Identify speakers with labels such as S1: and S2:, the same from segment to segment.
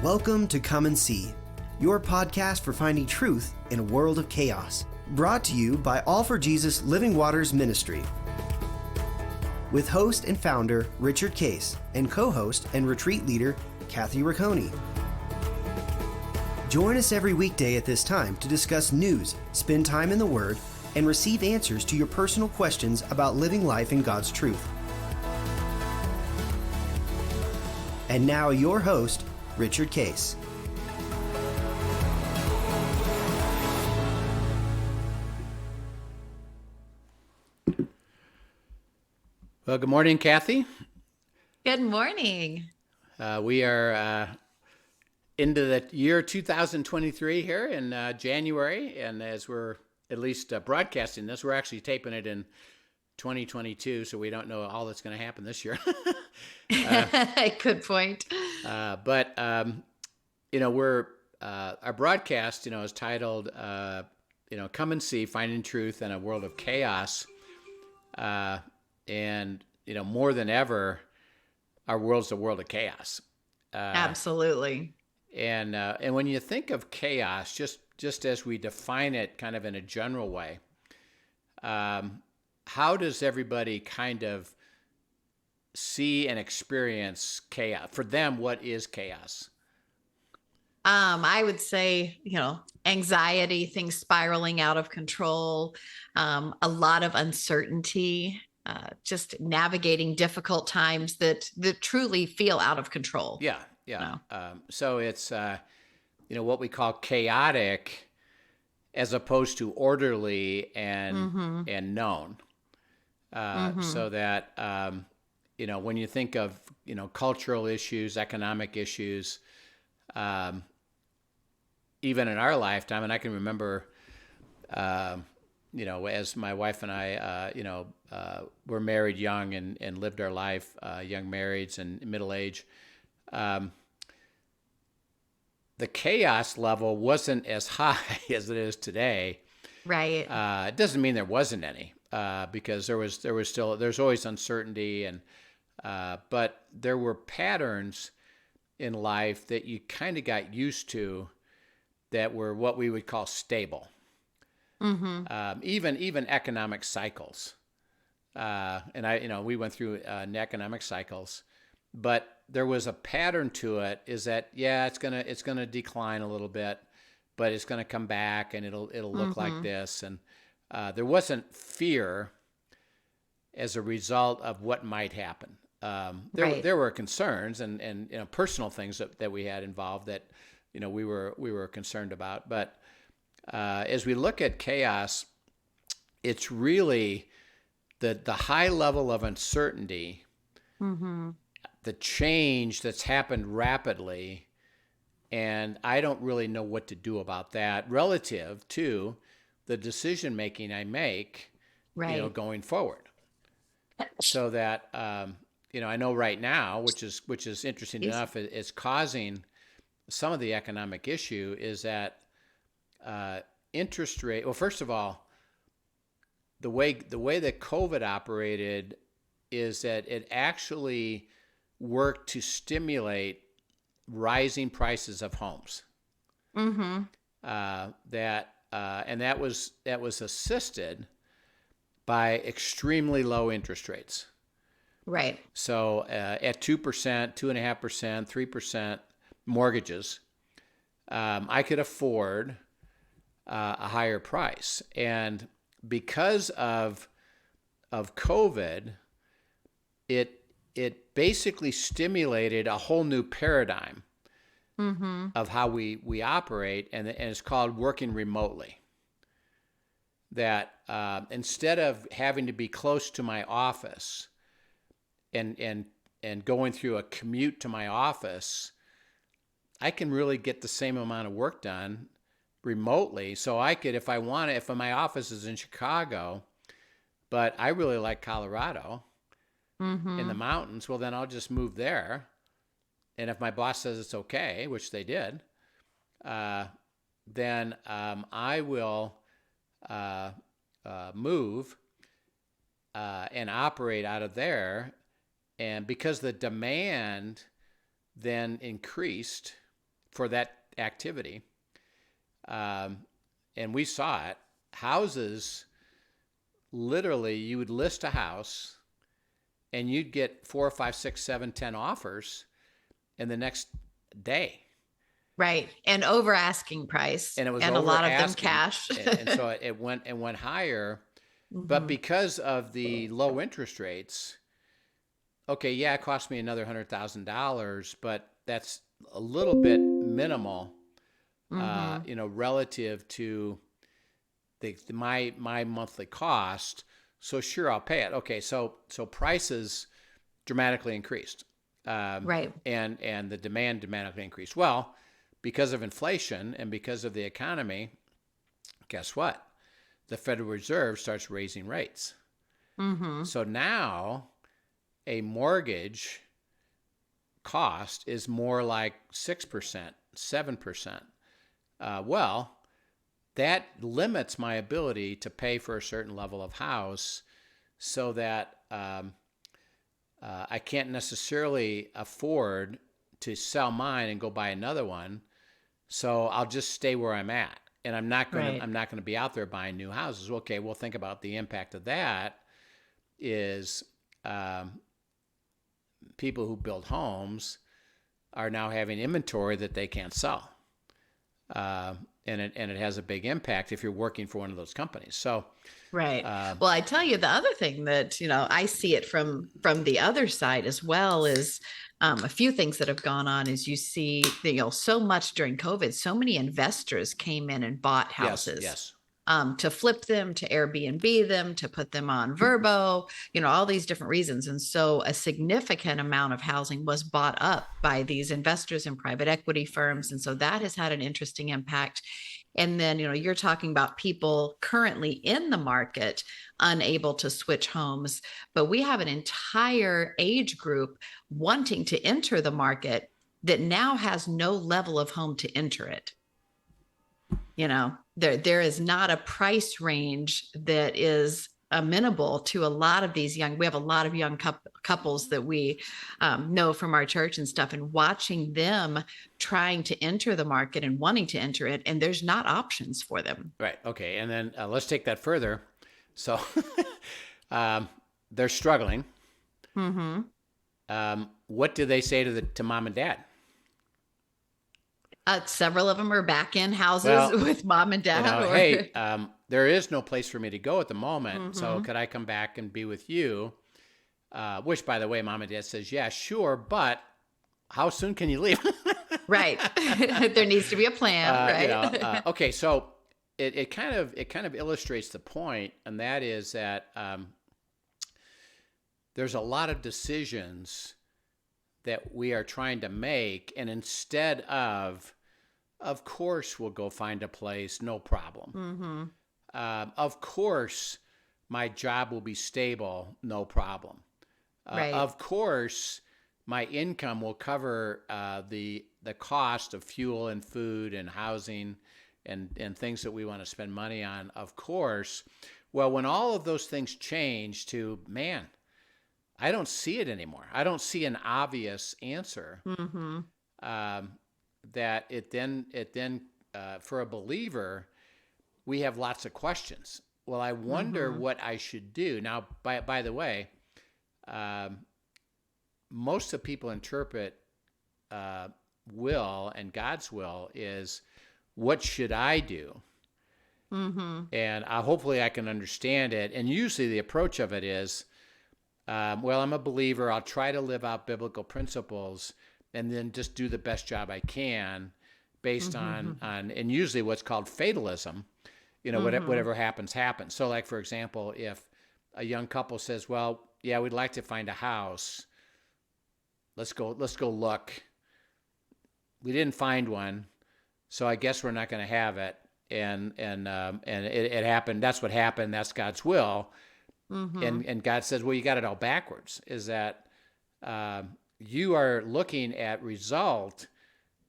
S1: Welcome to Come and See, your podcast for finding truth in a world of chaos. Brought to you by All for Jesus Living Waters Ministry. With host and founder Richard Case and co-host and retreat leader Kathy Ricconi. Join us every weekday at this time to discuss news, spend time in the Word, and receive answers to your personal questions about living life in God's truth. And now your host, Richard Case.
S2: Well, good morning, Kathy.
S3: Good morning.
S2: We are into the year 2023 here in January, and as we're at least broadcasting this, we're actually taping it in 2022, so we don't know all that's going to happen this year.
S3: Good point.
S2: But we're our broadcast, is titled, "Come and See: Finding Truth in a World of Chaos." And more than ever, our world's a world of chaos.
S3: Absolutely.
S2: And when you think of chaos, just as we define it, kind of in a general way, how does everybody kind of see and experience chaos? For them, what is chaos?
S3: I would say, anxiety, things spiraling out of control, a lot of uncertainty, just navigating difficult times that truly feel out of control.
S2: Yeah. So it's, what we call chaotic as opposed to orderly and known. So that, when you think of, cultural issues, economic issues, even in our lifetime, and I can remember, as my wife and I, were married young and lived our life, young marrieds and middle age, the chaos level wasn't as high as it is today.
S3: Right.
S2: It doesn't mean there wasn't any, because there's always uncertainty, and but there were patterns in life that you kind of got used to that were what we would call stable. Even economic cycles, and we went through economic cycles, but there was a pattern to it. Is that it's gonna decline a little bit, but it's gonna come back, and it'll look like this, and there wasn't fear as a result of what might happen. There were concerns and personal things that we had involved that we were concerned about, but as we look at chaos, it's really the high level of uncertainty, the change that's happened rapidly, and I don't really know what to do about that relative to the decision making I make, going forward. So that I know right now, which is interesting enough, is causing some of the economic issue is that interest rate. Well, first of all, the way that COVID operated is that it actually worked to stimulate rising prices of homes. And that was assisted by extremely low interest rates.
S3: Right.
S2: So at 2%, 2.5%, 3% mortgages, I could afford a higher price. And because of COVID, it basically stimulated a whole new paradigm of how we operate, and it's called working remotely. That instead of having to be close to my office and going through a commute to my office, I can really get the same amount of work done remotely. So I could, if I want to, if my office is in Chicago, but I really like Colorado in the mountains, well, then I'll just move there. And if my boss says it's okay, which they did, then I will move and operate out of there. And because the demand then increased for that activity. And we saw it. Houses, literally, you would list a house and you'd get 4, 5, 6, 7, 10 offers in the next day.
S3: Right. And over asking price.
S2: And it was
S3: and a
S2: over
S3: lot of them
S2: asking.
S3: cash.
S2: And so it went higher. But because of the low interest rates, okay, yeah, it cost me another $100,000, but that's a little bit minimal, relative to my monthly cost. So sure, I'll pay it. Okay, so prices dramatically increased,
S3: Right.
S2: and the demand dramatically increased. Well, because of inflation and because of the economy, guess what? The Federal Reserve starts raising rates. So now a mortgage cost is more like 6%, 7%. Well, that limits my ability to pay for a certain level of house, so that I can't necessarily afford to sell mine and go buy another one. So I'll just stay where I'm at, and I'm not going to be out there buying new houses. Okay, well, think about the impact of that. Is people who build homes are now having inventory that they can't sell. And it has a big impact if you're working for one of those companies. So,
S3: right. Well, I tell you, the other thing that, I see it from the other side as well is a few things that have gone on is you see, so much during COVID, so many investors came in and bought houses.
S2: Yes.
S3: To flip them, to Airbnb them, to put them on Verbo, all these different reasons. And so a significant amount of housing was bought up by these investors and private equity firms. And so that has had an interesting impact. And then, you're talking about people currently in the market unable to switch homes, but we have an entire age group wanting to enter the market that now has no level of home to enter it. There is not a price range that is amenable to a lot of these we have a lot of young couples that we know from our church and stuff, and watching them trying to enter the market and wanting to enter it, and there's not options for them.
S2: Right. Okay. And then let's take that further. So they're struggling. What do they say to mom and dad?
S3: Several of them are back in houses with mom and dad.
S2: Hey, there is no place for me to go at the moment. So could I come back and be with you? Which, by the way, mom and dad says, yeah, sure. But how soon can you leave?
S3: Right. There needs to be a plan. Right.
S2: Okay. So it kind of illustrates the point. And that is that there's a lot of decisions that we are trying to make, and instead of course we'll go find a place, no problem. Of course my job will be stable, no problem.
S3: Right.
S2: Of course my income will cover the cost of fuel and food and housing and things that we want to spend money on, of course. Well, when all of those things change to, man, I don't see it anymore. I don't see an obvious answer. That it then for a believer, we have lots of questions. Well, I wonder what I should do. Now, by the way, most of people interpret will, and God's will is, what should I do? And hopefully I can understand it. And usually the approach of it is, well, I'm a believer. I'll try to live out biblical principles and then just do the best job I can based on and usually what's called fatalism. Whatever happens, happens. So like, for example, if a young couple says, well, yeah, we'd like to find a house. Let's go look. We didn't find one, so I guess we're not going to have it. And it happened. That's what happened. That's God's will. And God says, well, you got it all backwards. Is that you are looking at result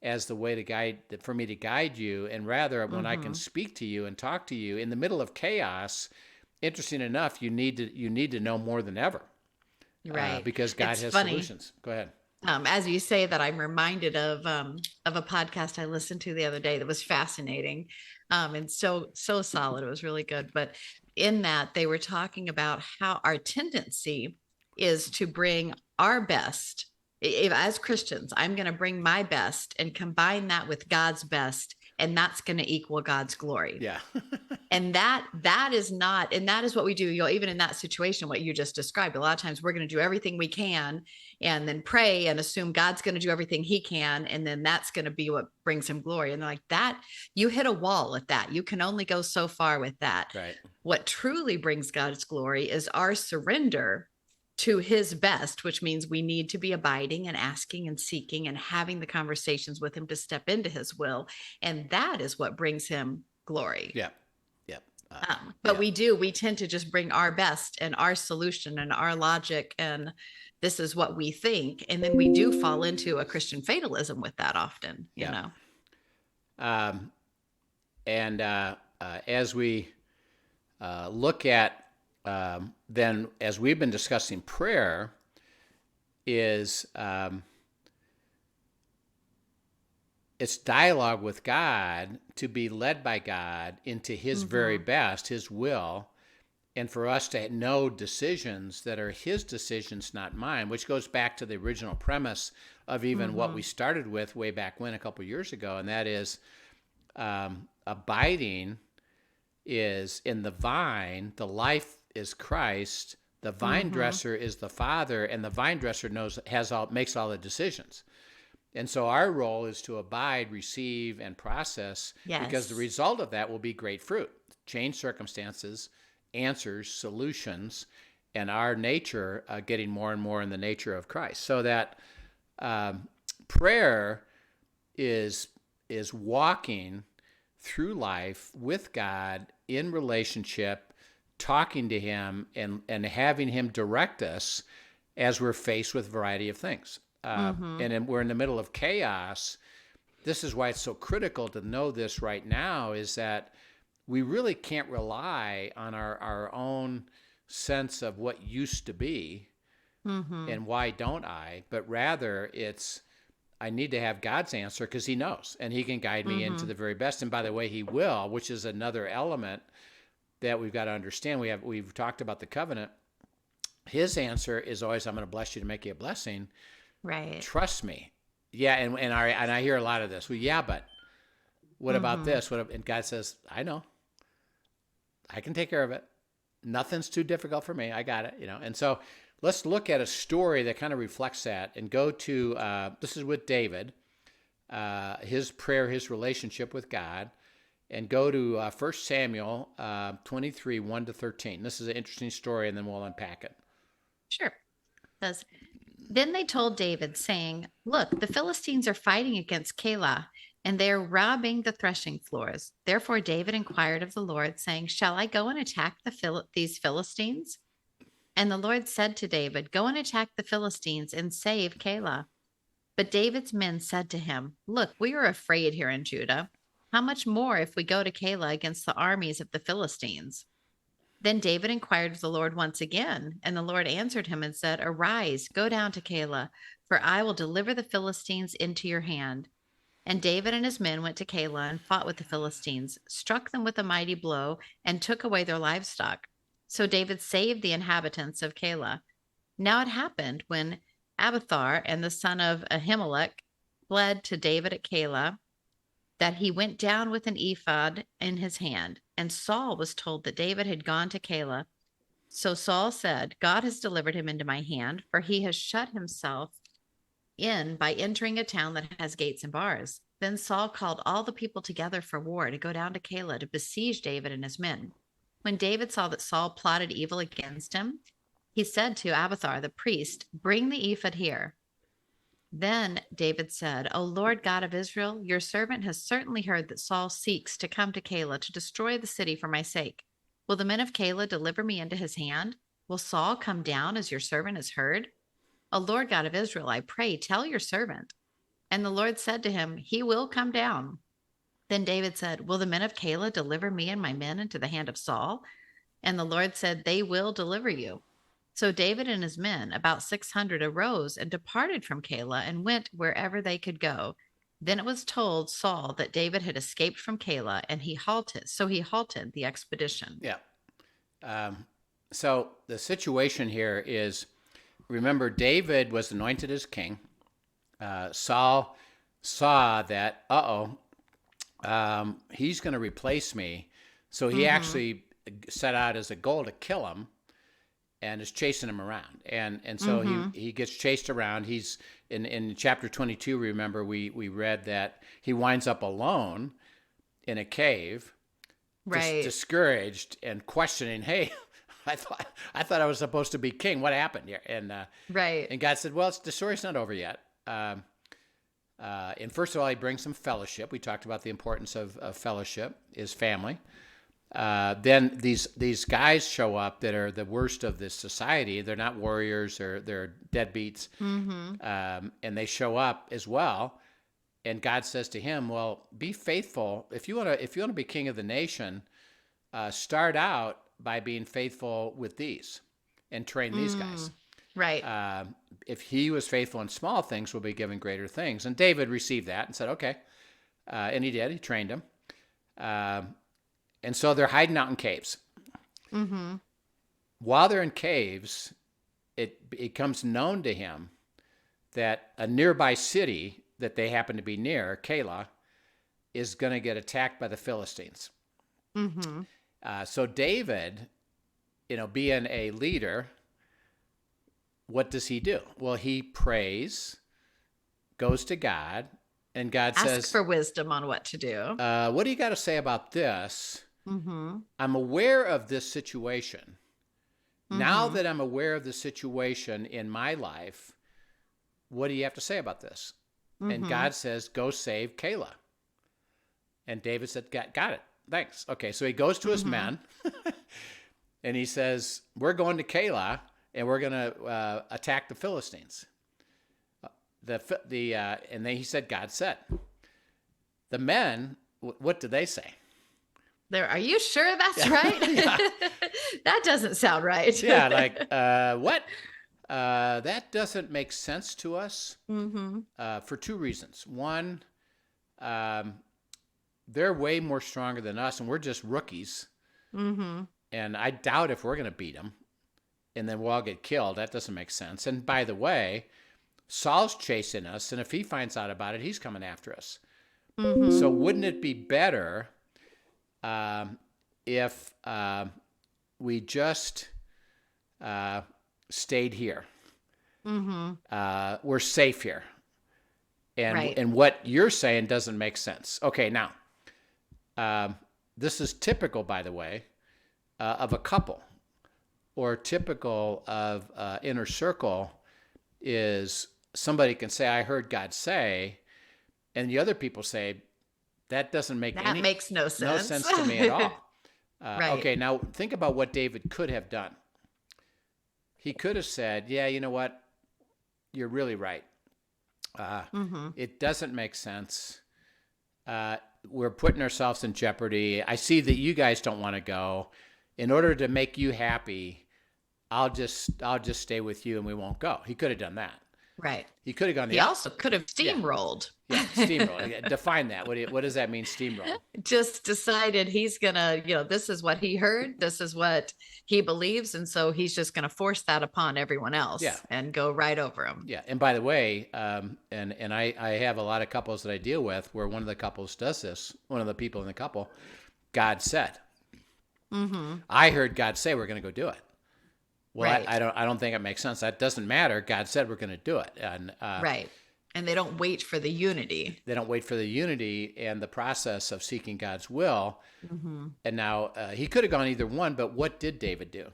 S2: as the way to guide, for me to guide you, and rather when I can speak to you and talk to you in the middle of chaos. Interesting enough, you need to know more than ever,
S3: right?
S2: Because God has solutions. Go ahead.
S3: As you say that, I'm reminded of a podcast I listened to the other day that was fascinating, and so solid. It was really good. But in that, they were talking about how our tendency is to bring our best. If, as Christians, I'm going to bring my best and combine that with God's best, and that's going to equal God's glory.
S2: Yeah.
S3: And that is not, and that is what we do. Even in that situation, what you just described, a lot of times we're going to do everything we can and then pray and assume God's going to do everything he can, and then that's going to be what brings him glory. And they're like, that, you hit a wall at that. You can only go so far with that.
S2: Right.
S3: What truly brings God's glory is our surrender to his best, which means we need to be abiding and asking and seeking and having the conversations with him to step into his will. And that is what brings him glory.
S2: Yeah. Yep.
S3: But we tend to just bring our best and our solution and our logic, and this is what we think. And then we do fall into a Christian fatalism with that often, you know?
S2: And as we look at, then as we've been discussing prayer, is it's dialogue with God, to be led by God into his very best, his will, and for us to know decisions that are his decisions, not mine, which goes back to the original premise of even what we started with way back when, a couple of years ago, and that is abiding is in the vine, the life is Christ, the vine dresser is the Father, and the vine dresser makes all the decisions. And so our role is to abide, receive, and process, because the result of that will be great fruit, change circumstances, answers, solutions, and our nature getting more and more in the nature of Christ. So that prayer is walking through life with God in relationship, talking to him and having him direct us as we're faced with a variety of things. And we're in the middle of chaos. This is why it's so critical to know this right now, is that we really can't rely on our own sense of what used to be and why don't I, but rather it's, I need to have God's answer because he knows and he can guide me into the very best. And by the way, he will, which is another element that we've got to understand. We've talked about the covenant. His answer is always, I'm going to bless you to make you a blessing.
S3: Right.
S2: Trust me. Yeah. And I hear a lot of this. Well, yeah, but what about this? And God says, I know. I can take care of it. Nothing's too difficult for me. I got it, And so let's look at a story that kind of reflects that and go to, this is with David, his prayer, his relationship with God, and go to 1 Samuel 23, 1-13. This is an interesting story, and then we'll unpack it.
S3: Sure. Then they told David, saying, look, the Philistines are fighting against Keilah, and they are robbing the threshing floors. Therefore David inquired of the Lord, saying, shall I go and attack these Philistines? And the Lord said to David, go and attack the Philistines and save Keilah. But David's men said to him, look, we are afraid here in Judah. How much more if we go to Keilah against the armies of the Philistines? Then David inquired of the Lord once again, and the Lord answered him and said, arise, go down to Keilah, for I will deliver the Philistines into your hand. And David and his men went to Keilah and fought with the Philistines, struck them with a mighty blow, and took away their livestock. So David saved the inhabitants of Keilah. Now it happened when Abiathar and the son of Ahimelech fled to David at Keilah, that he went down with an ephod in his hand. And Saul was told that David had gone to Keilah. So Saul said, God has delivered him into my hand, for he has shut himself in by entering a town that has gates and bars. Then Saul called all the people together for war to go down to Keilah to besiege David and his men. When David saw that Saul plotted evil against him, he said to Abiathar the priest, bring the ephod here. Then David said, O Lord God of Israel, your servant has certainly heard that Saul seeks to come to Keilah to destroy the city for my sake. Will the men of Keilah deliver me into his hand? Will Saul come down as your servant has heard? O Lord God of Israel, I pray, tell your servant. And the Lord said to him, he will come down. Then David said, will the men of Keilah deliver me and my men into the hand of Saul? And the Lord said, they will deliver you. So David and his men, about 600, arose and departed from Keilah and went wherever they could go. Then it was told Saul that David had escaped from Keilah, and he halted. So he halted the expedition.
S2: Yeah. So the situation here is, remember, David was anointed as king. Saul saw that, he's going to replace me. So he actually set out as a goal to kill him, and is chasing him around. And so he gets chased around. He's in chapter 22, remember, we read that he winds up alone in a cave,
S3: Right.
S2: discouraged and questioning, hey, I thought I was supposed to be king. What happened here? And
S3: Right.
S2: and God said, well, the story's not over yet. And first of all, he brings some fellowship. We talked about the importance of fellowship, is family. Then these guys show up that are the worst of this society. They're not warriors, they're deadbeats, and they show up as well. And God says to him, "Well, be faithful. If you want to be king of the nation, start out by being faithful with these, and train these guys.
S3: Right.
S2: If he was faithful in small things, will be given greater things." And David received that and said, "Okay," and he did. He trained him. And so they're hiding out in caves. While they're in caves, it becomes known to him that a nearby city that they happen to be near, Keilah, is going to get attacked by the Philistines. So David, being a leader, what does he do? Well, he prays, goes to God, and God says,
S3: Ask for wisdom on what to do.
S2: what do you got to say about this? I'm aware of this situation. Now that I'm aware of the situation in my life, what do you have to say about this? And God says, go save Keilah. And David said, got it. Thanks. Okay, so he goes to his men, and he says, we're going to Keilah, and we're going to attack the Philistines. And then he said, God said. The men, what did they say?
S3: Are you sure that's right? That doesn't sound right.
S2: Yeah, like, what? That doesn't make sense to us for two reasons. One, they're way more stronger than us, and we're just rookies. And I doubt if we're going to beat them, and then we'll all get killed. That doesn't make sense. And by the way, Saul's chasing us, and if he finds out about it, he's coming after us. So wouldn't it be better if we just stayed here? We're safe here. And what you're saying doesn't make sense. Okay, now, this is typical, by the way, of a couple, or typical of inner circle, is somebody can say, I heard God say, and the other people say, that doesn't make
S3: that makes no sense.
S2: No sense to me at all.
S3: Right.
S2: Okay, now think about what David could have done. He could have said, yeah, you know what? You're really right. It doesn't make sense. We're putting ourselves in jeopardy. I see that you guys don't want to go. In order to make you happy, I'll just stay with you and we won't go. He could have done that.
S3: Right.
S2: He could have gone.
S3: He also could have steamrolled.
S2: Yeah, steamroll. Define that. What does that mean, steamroll?
S3: Just decided he's gonna, this is what he heard, this is what he believes, and so he's just gonna force that upon everyone else. And go right over him.
S2: Yeah. And by the way, and I have a lot of couples that I deal with where one of the couples does this. One of the people in the couple, God said. I heard God say we're going to go do it. Well,
S3: right.
S2: I don't think it makes sense. That doesn't matter. God said we're going to do it. And
S3: right. And they don't wait for the unity.
S2: They don't wait for the unity and the process of seeking God's will. And now he could have gone either one, but what did David do?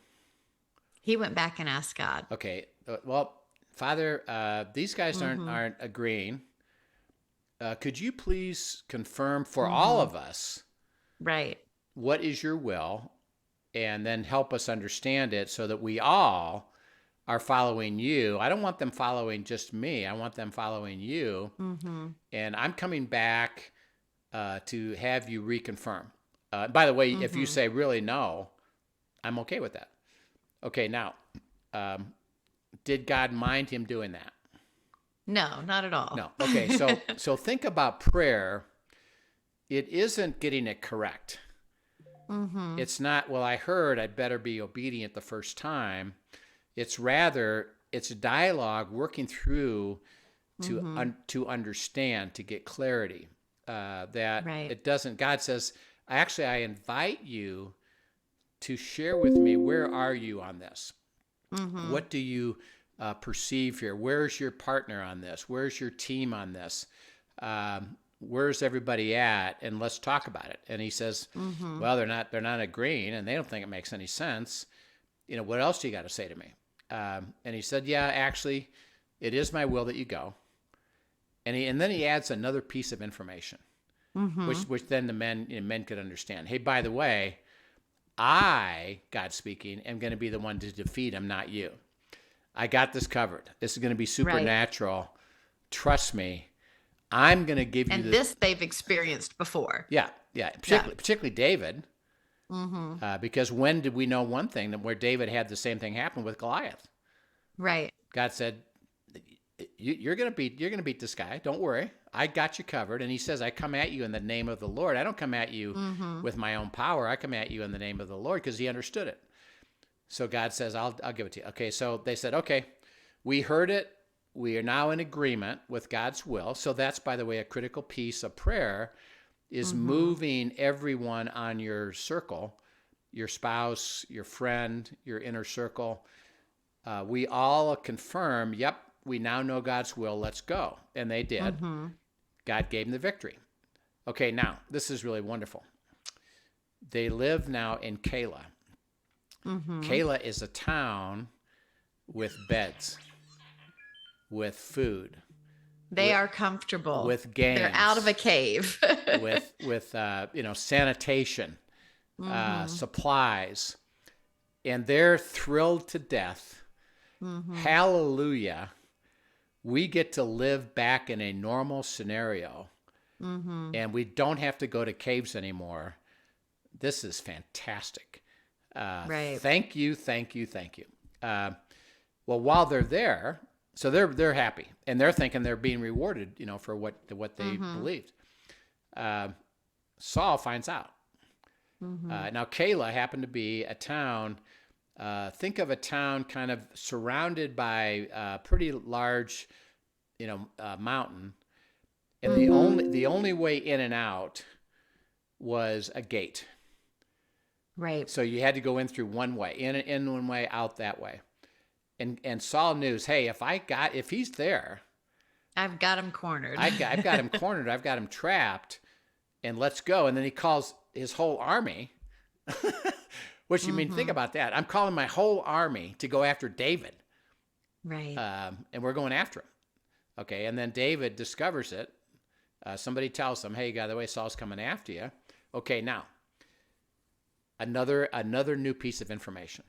S3: He went back and asked God.
S2: Okay. Well, Father, these guys aren't agreeing. Could you please confirm for all of us,
S3: right,
S2: what is your will? And then help us understand it so that we all are following you. I don't want them following just me. I want them following you. And I'm coming back to have you reconfirm. By the way, if you say really no, I'm okay with that. Okay, now, Did God mind him doing that?
S3: No, not at all.
S2: No. Okay. So think about prayer. It isn't getting it correct.
S3: Mm-hmm.
S2: It's not, well, I heard I'd better be obedient the first time. It's rather, it's a dialogue working through to understand, to get clarity. That
S3: Right.
S2: it doesn't, God says, actually, I invite you to share with me, where are you on this?
S3: Mm-hmm.
S2: What do you perceive here? Where's your partner on this? Where's your team on this? Where's everybody at? And let's talk about it. And he says, well, they're not agreeing, and they don't think it makes any sense. What else do you got to say to me? And he said, yeah, actually, it is my will that you go. And then he adds another piece of information, which then the men could understand. Hey, by the way, I, God speaking, am going to be the one to defeat him, not you. I got this covered. This is going to be supernatural. Right. Trust me. I'm going to give you
S3: this they've experienced before.
S2: Yeah. Particularly David. Because when did we know one thing, that where David had the same thing happen with Goliath?
S3: Right.
S2: God said, you're going to beat this guy. Don't worry. I got you covered. And he says, I come at you in the name of the Lord. I don't come at you with my own power. I come at you in the name of the Lord, because he understood it. So God says, I'll give it to you. Okay. So they said, okay, we heard it. We are now in agreement with God's will. So that's, by the way, a critical piece of prayer, is moving everyone on your circle, your spouse, your friend, your inner circle. We all confirm, yep, we now know God's will. Let's go. And they did. God gave them the victory. Okay, now, this is really wonderful. They live now in Keilah. Keilah is a town with beds, with food.
S3: They are comfortable.
S2: With games.
S3: They're out of a cave.
S2: with sanitation, supplies. And they're thrilled to death. Hallelujah. We get to live back in a normal scenario. And we don't have to go to caves anymore. This is fantastic.
S3: Right.
S2: Thank you. Well, while they're there, so they're happy, and they're thinking they're being rewarded, for what they believed. Saul finds out. Now, Keilah happened to be a town. Think of a town kind of surrounded by a pretty large, mountain, and the only way in and out was a gate.
S3: Right.
S2: So you had to go in through one way, in one way, out that way. And Saul knew, hey, if he's there,
S3: I've got him cornered.
S2: I've got him cornered. I've got him trapped, and let's go. And then he calls his whole army. Which, you mean, think about that. I'm calling my whole army to go after David.
S3: Right.
S2: And we're going after him. Okay. And then David discovers it. Somebody tells him, hey, by the way, Saul's coming after you. Okay. Now, another new piece of information.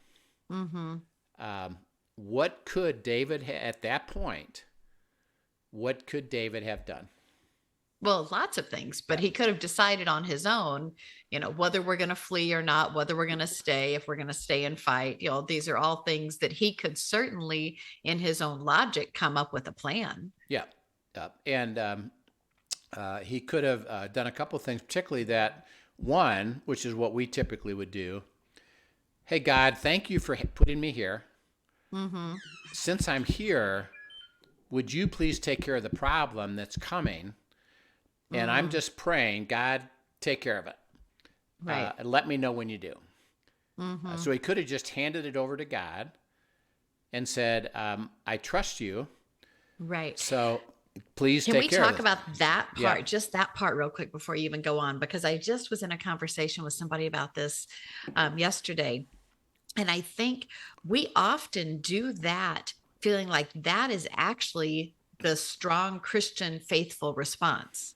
S2: What could David at that point? What could David have done?
S3: Well, lots of things, but he could have decided on his own, whether we're going to flee or not, whether we're going to stay, if we're going to stay and fight. These are all things that he could certainly, in his own logic, come up with a plan.
S2: Yeah. And he could have done a couple of things, particularly that one, which is what we typically would do. Hey, God, thank you for putting me here. Since I'm here, would you please take care of the problem that's coming? And I'm just praying, God, take care of it.
S3: Right.
S2: And let me know when you do. So he could have just handed it over to God and said, I trust you.
S3: Right.
S2: So please take care of it.
S3: Can we talk about that part, just that part real quick before you even go on? Because I just was in a conversation with somebody about this yesterday. And I think we often do that, feeling like that is actually the strong Christian faithful response.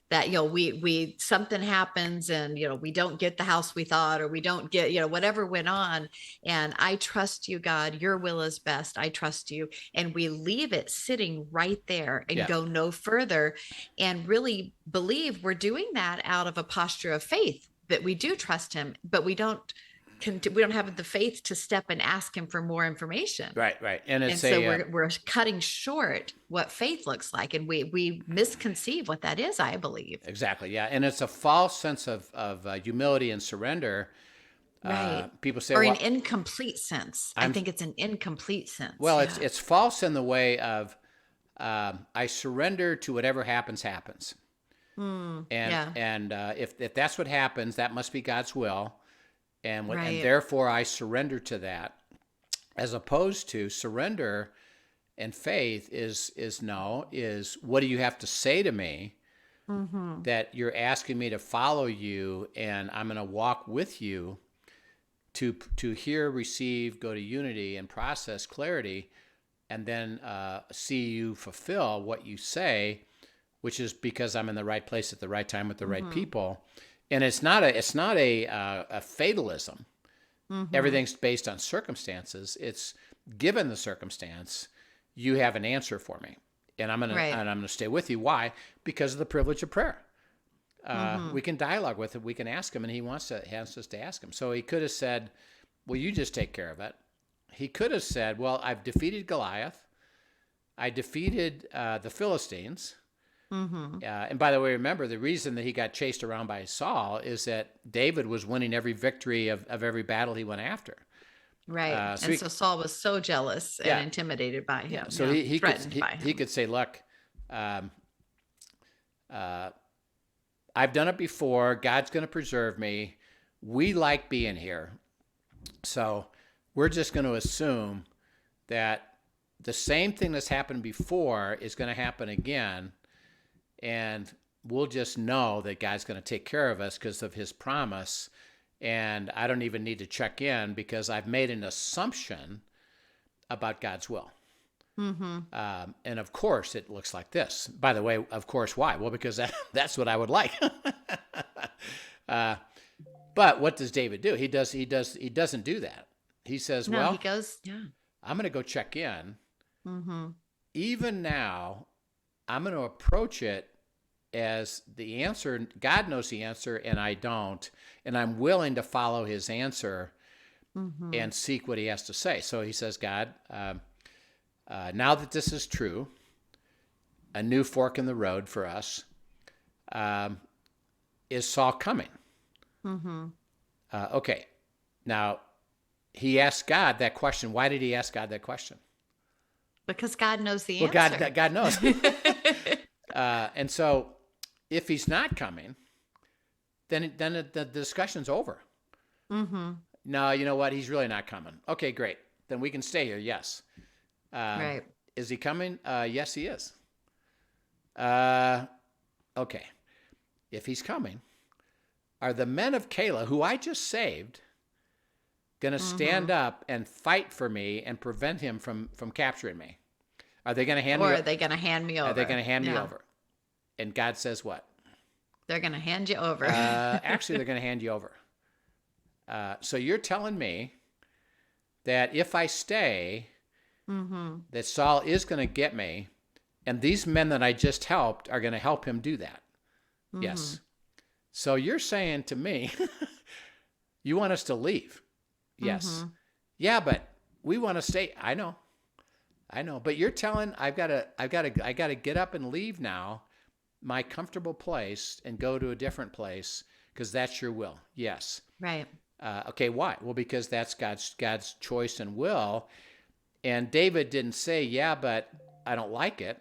S3: That, we something happens and, we don't get the house we thought, or we don't get, whatever went on. And I trust you, God, your will is best. I trust you. And we leave it sitting right there and go no further, and really believe we're doing that out of a posture of faith, that we do trust him, but we don't we don't have the faith to step and ask him for more information.
S2: Right. And it's
S3: so we're cutting short what faith looks like, and we misconceive what that is, I believe.
S2: Exactly. Yeah. And it's a false sense of humility and surrender.
S3: Right.
S2: People say,
S3: or
S2: well,
S3: an incomplete sense. I think it's an incomplete sense.
S2: Well, it's false in the way of I surrender to whatever happens. And if that's what happens, that must be God's will. And therefore I surrender to that, as opposed to surrender and faith is what do you have to say to me that you're asking me to follow you, and I'm going to walk with you to hear, receive, go to unity, and process clarity, and then see you fulfill what you say, which is because I'm in the right place at the right time with the right people. And it's not a fatalism. Everything's based on circumstances. It's given the circumstance, you have an answer for me, and I'm gonna stay with you. Why? Because of the privilege of prayer. We can dialogue with him. We can ask him, and he wants us to ask him. So he could have said, well, you just take care of it. He could have said, well, I've defeated Goliath. I defeated the Philistines. And by the way, remember, the reason that he got chased around by Saul is that David was winning every victory of every battle he went after.
S3: Right. So Saul was so jealous and intimidated by him.
S2: Yeah. So he could say, look, I've done it before. God's going to preserve me. We like being here. So we're just going to assume that the same thing that's happened before is going to happen again. And we'll just know that God's going to take care of us because of his promise. And I don't even need to check in because I've made an assumption about God's will. And of course, it looks like this. By the way, of course, why? Well, because that's what I would like. But what does David do? He doesn't do that. He says,
S3: no,
S2: well,
S3: he goes,
S2: I'm going to go check in. Even now, I'm going to approach it as the answer. God knows the answer, and I don't. And I'm willing to follow his answer and seek what he has to say. So he says, God, now that this is true, a new fork in the road for us, is Saul coming? Okay. Now, he asked God that question. Why did he ask God that question?
S3: Because God knows the answer.
S2: Well, God knows. And so if he's not coming, then the discussion's over. No, you know what? He's really not coming. Okay, great. Then we can stay here. Yes.
S3: Right.
S2: Is he coming? Yes, he is. Okay. If he's coming, are the men of Keilah, who I just saved, going to stand up and fight for me and prevent him from capturing me? Are they going to hand me over?
S3: Or are they going to hand me over?
S2: Are they going to hand me over? And God says what?
S3: They're going to hand you over.
S2: Actually, they're going to hand you over. So you're telling me that if I stay, that Saul is going to get me, and these men that I just helped are going to help him do that. Yes. So you're saying to me, you want us to leave? Yes. Yeah, but we want to stay. I know. But you're telling I gotta get up and leave now, my comfortable place, and go to a different place because that's your will. Yes.
S3: Right.
S2: Okay. Why? Well, because that's God's choice and will. And David didn't say, yeah, but I don't like it.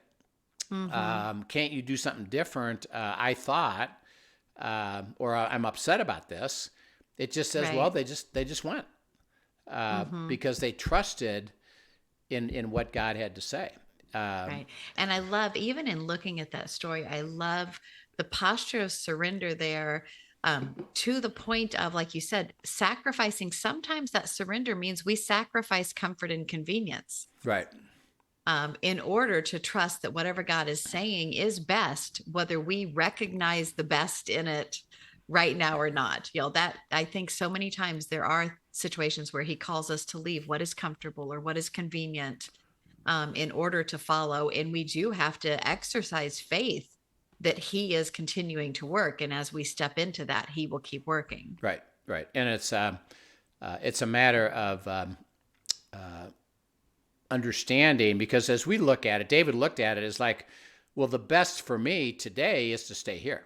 S2: Can't you do something different? I thought, or I'm upset about this. It just says, well, they just went because they trusted in what God had to say.
S3: Right. And I love, even in looking at that story, I love the posture of surrender there, to the point of, like you said, sacrificing. Sometimes that surrender means we sacrifice comfort and convenience.
S2: Right.
S3: In order to trust that whatever God is saying is best, whether we recognize the best in it right now or not. That I think so many times there are situations where he calls us to leave what is comfortable or what is convenient, in order to follow. And we do have to exercise faith that he is continuing to work. And as we step into that, he will keep working.
S2: Right. And it's, it's a matter of understanding, because as we look at it, David looked at it as like, well, the best for me today is to stay here.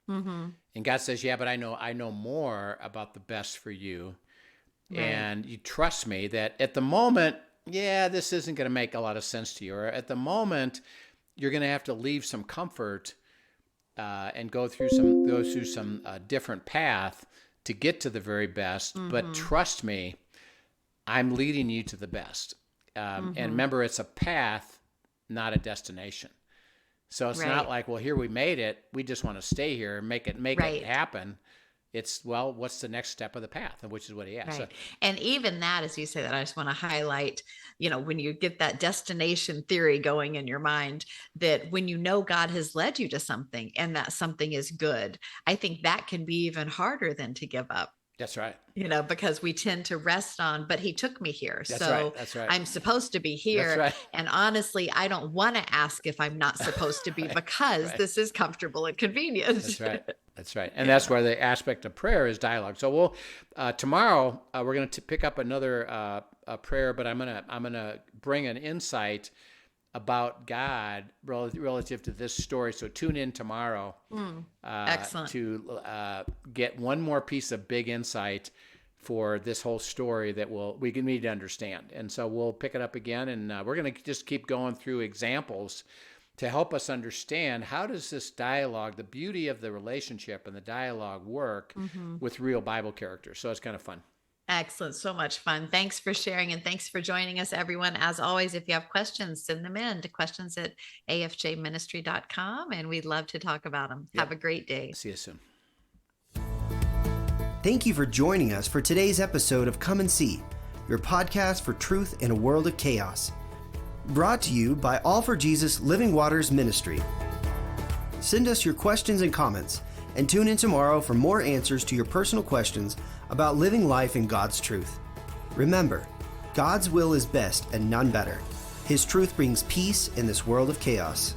S2: Mm-hmm. And God says, yeah, but I know more about the best for you. Right. And you trust me that at the moment, yeah, this isn't going to make a lot of sense to you. Or at the moment, you're going to have to leave some comfort and go through some different path to get to the very best. Mm-hmm. But trust me, I'm leading you to the best. And remember, it's a path, not a destination. So it's not like, well, here we made it. We just want to stay here and make it happen. It's, well, what's the next step of the path? Which is what he asked.
S3: Right. And even that, as you say that, I just want to highlight, when you get that destination theory going in your mind, that when you know God has led you to something and that something is good, I think that can be even harder than to give up.
S2: That's right.
S3: Because we tend to rest on, but he took me here.
S2: That's right.
S3: I'm supposed to be here.
S2: That's right.
S3: And honestly, I don't want to ask if I'm not supposed to be because this is comfortable and convenient.
S2: That's right. And that's where the aspect of prayer is dialogue. So we'll, tomorrow, we're going to pick up another prayer, but I'm going to bring an insight about God relative to this story. So tune in tomorrow
S3: excellent.
S2: To get one more piece of big insight for this whole story that we need to understand. And so we'll pick it up again, and we're going to just keep going through examples to help us understand how does this dialogue, the beauty of the relationship and the dialogue work with real Bible characters. So it's kind of fun.
S3: Excellent. So much fun. Thanks for sharing, and thanks for joining us, everyone. As always, if you have questions, send them in to questions@afjministry.com, and we'd love to talk about them. Yep. Have a great day.
S2: See you soon.
S1: Thank you for joining us for today's episode of Come and See, your podcast for truth in a world of chaos. Brought to you by All for Jesus Living Waters Ministry. Send us your questions and comments, and tune in tomorrow for more answers to your personal questions about living life in God's truth. Remember, God's will is best and none better. His truth brings peace in this world of chaos.